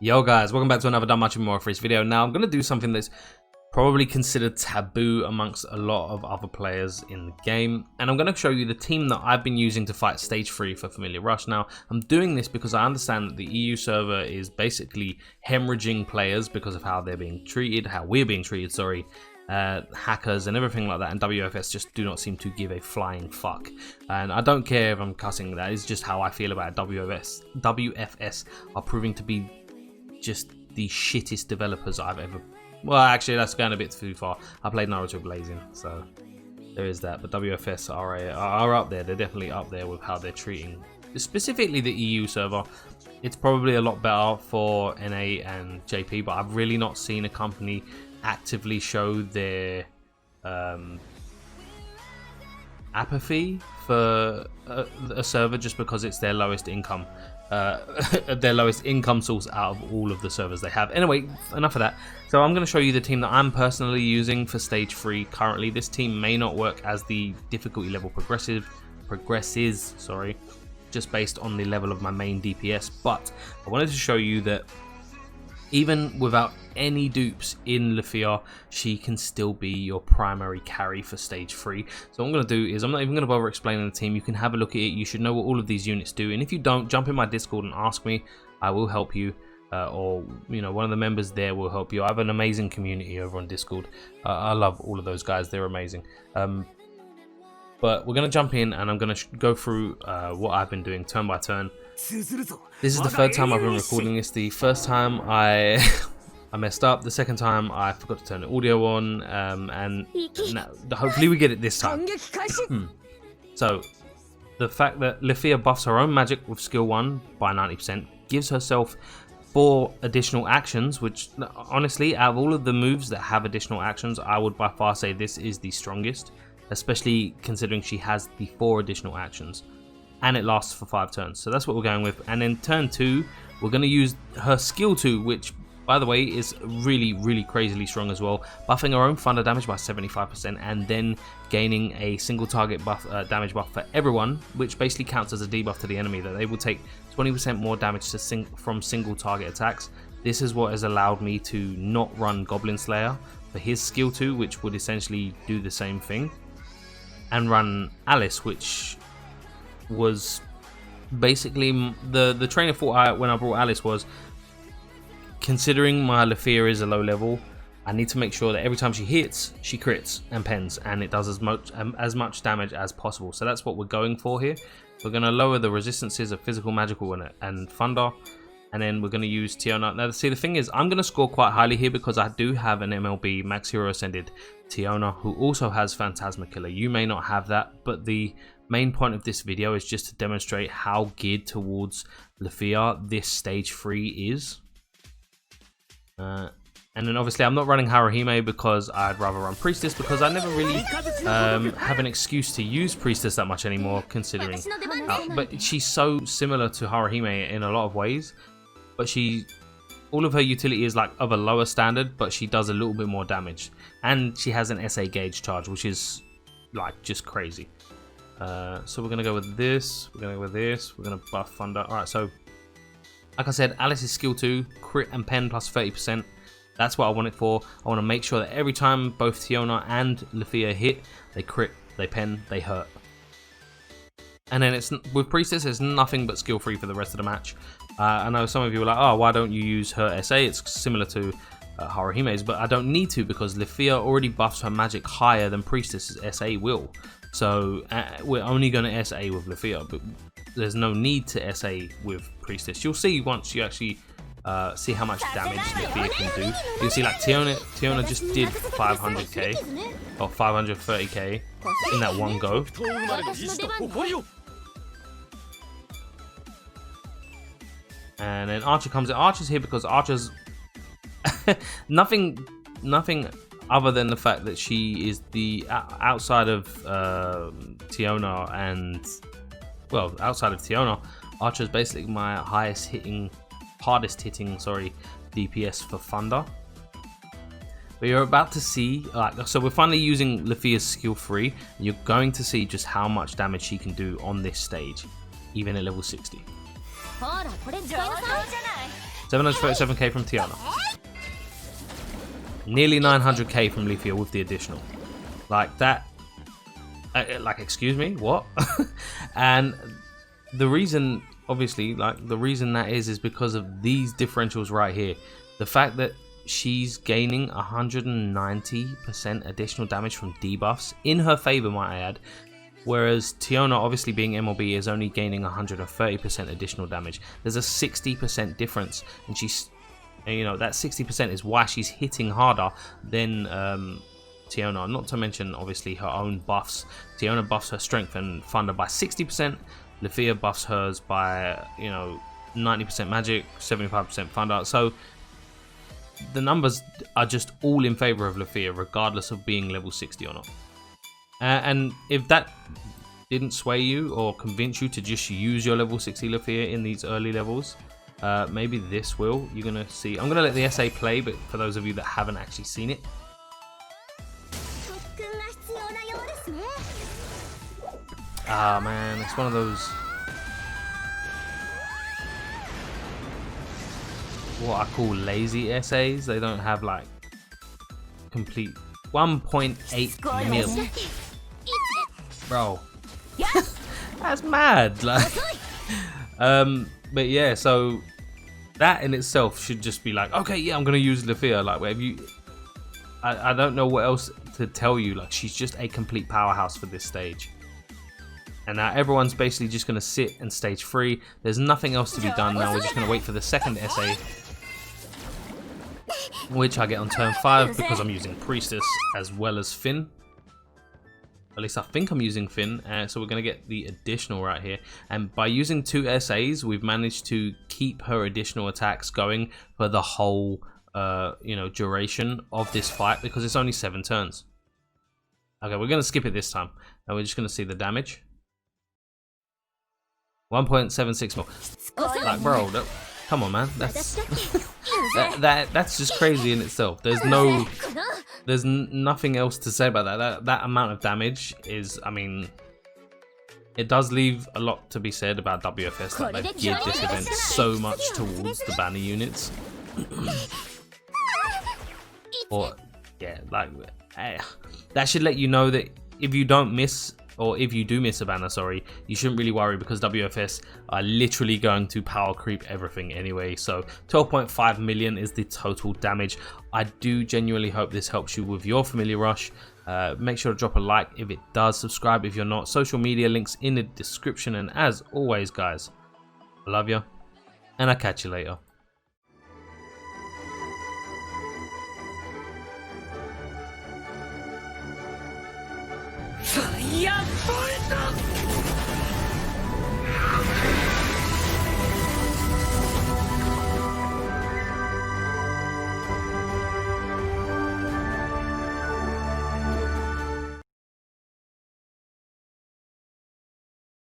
Yo guys, welcome back to another Danmachi Memoria Freese video. Now I'm going to do something that's probably considered taboo amongst a lot of other players in the game, and I'm going to show you the team that I've been using to fight stage 3 for Familia Rush. Now I'm doing this because I understand that the EU server is basically hemorrhaging players because of how they're being treated, how we're being treated, sorry. Hackers and everything like that, and WFS just do not seem to give a flying fuck. And I don't care if I'm cussing, that is just how I feel about it. WFS are proving to be just the shittest developers I've ever... Well, actually, that's going a bit too far. I played Naruto Blazing, so there is that. But WFS are up there. They're definitely up there with how they're treating, specifically the EU server. It's probably a lot better for NA and JP, but I've really not seen a company actively show their apathy for a server just because it's their lowest income source out of all of the servers they have. Anyway, enough of that. So I'm going to show you the team that I'm personally using for stage 3 currently. This team may not work as the difficulty level progresses, sorry, just based on the level of my main DPS, but I wanted to show you that even without any dupes in Lefiya, she can still be your primary carry for stage 3. So what I'm going to do is, I'm not even going to bother explaining the team. You can have a look at it. You should know what all of these units do. And if you don't, jump in my Discord and ask me. I will help you. Or, you know, one of the members there will help you. I have an amazing community over on Discord. I love all of those guys. They're amazing. But we're going to jump in and I'm going to go through what I've been doing turn by turn. This is the third time I've been recording this. The first time I messed up. The second time I forgot to turn the audio on, and hopefully we get it this time. So the fact that Lefiya buffs her own magic with skill 1 by 90%, gives herself 4 additional actions, which honestly, out of all of the moves that have additional actions, I would by far say this is the strongest, especially considering she has the 4 additional actions. And it lasts for 5 turns, so that's what we're going with. And then turn 2, we're going to use her skill 2, which by the way is really crazily strong as well, buffing her own thunder damage by 75% and then gaining a single target buff, damage buff for everyone, which basically counts as a debuff to the enemy, that they will take 20% more damage from single target attacks. This is what has allowed me to not run Goblin Slayer for his skill 2, which would essentially do the same thing, and run Alice, which was basically the train of thought when I brought Alice was, considering my Lefiya is a low level, I need to make sure that every time she hits, she crits and pens, and it does as much damage as possible. So that's what we're going for here. We're going to lower the resistances of physical, magical, and thunder, and then we're going to use Tiona. Now, see, the thing is, I'm going to score quite highly here because I do have an MLB Max Hero Ascended Tiona who also has Phantasma Killer. You may not have that, but the main point of this video is just to demonstrate how geared towards Lefiya this stage 3 is. And then obviously I'm not running Haruhime because I'd rather run Priestess, because I never really have an excuse to use Priestess that much anymore, considering but she's so similar to Haruhime in a lot of ways, but all of her utility is like of a lower standard, but she does a little bit more damage, and she has an SA gauge charge, which is like just crazy. So we're gonna go with this, we're gonna buff Thunder. Alright, so like I said, Alice's skill 2, crit and pen plus 30%. That's what I want it for. I want to make sure that every time both Tiona and Lefiya hit, they crit, they pen, they hurt. And then it's with Priestess, it's nothing but skill 3 for the rest of the match. I know some of you are like, oh, why don't you use her SA? It's similar to Haruhime's, but I don't need to because Lefiya already buffs her magic higher than Priestess's SA will. So we're only going to SA with Lefiya, but there's no need to SA with Priestess. You'll see once you actually see how much damage Lefiya can do. You'll see like Tiona just did 500k or 530k in that one go. And then Archer comes in. Archer's here because Archer's nothing other than the fact that she is the outside of Tiona, and well, outside of Tiona, Archer is basically my hardest hitting, DPS for Thunder. But you're about to see, so we're finally using Lefiya's skill 3, and you're going to see just how much damage she can do on this stage, even at level 60. 737k from Tiona. Nearly 900k from Lefiya with the additional. Like that. Like, excuse me, what? And the reason, obviously, like the reason that is because of these differentials right here. The fact that she's gaining 190% additional damage from debuffs in her favor, might I add. Whereas Tiona, obviously being MLB, is only gaining 130% additional damage. There's a 60% difference, and she's, you know, that 60% is why she's hitting harder than Tiona. Not to mention, obviously, her own buffs. Tiona buffs her strength and thunder by 60%. Lefiya buffs hers by, you know, 90% magic, 75% thunder. So the numbers are just all in favor of Lefiya, regardless of being level 60 or not. And if that didn't sway you or convince you to just use your level 60 Lefiya in these early levels, maybe this will. You're gonna see. I'm gonna let the SA play, but for those of you that haven't actually seen it. Ah man, it's one of those. What I call lazy SAs. They don't have like complete 1.8 mil. Bro, that's mad. Like, but yeah, so that in itself should just be like, okay, yeah, I'm gonna use Lefiya. Like, whatever you, I don't know what else to tell you. Like, she's just a complete powerhouse for this stage. And now everyone's basically just gonna sit and stage 3. There's nothing else to be done now. We're just gonna wait for the second SA, which I get on turn 5 because I'm using Priestess as well as Finn. At least I think I'm using Finn, so we're going to get the additional right here. And by using 2 SAs, we've managed to keep her additional attacks going for the whole, you know, duration of this fight because it's only 7 turns. Okay, we're going to skip it this time, and we're just going to see the damage. 1.76 more. Like, bro, come on, man. That's that's just crazy in itself. There's nothing else to say about that. That amount of damage is, I mean, it does leave a lot to be said about WFS. That they've geared this event so much towards the banner units. Or yeah, like that should let you know that if you don't miss, or if you do miss a banner, sorry, you shouldn't really worry because WFS are literally going to power creep everything anyway. So 12.5 million is the total damage. I do genuinely hope this helps you with your Familia rush. Make sure to drop a like if it does. Subscribe if you're not. Social media links in the description. And as always, guys, I love you, and I'll catch you later. Yeah,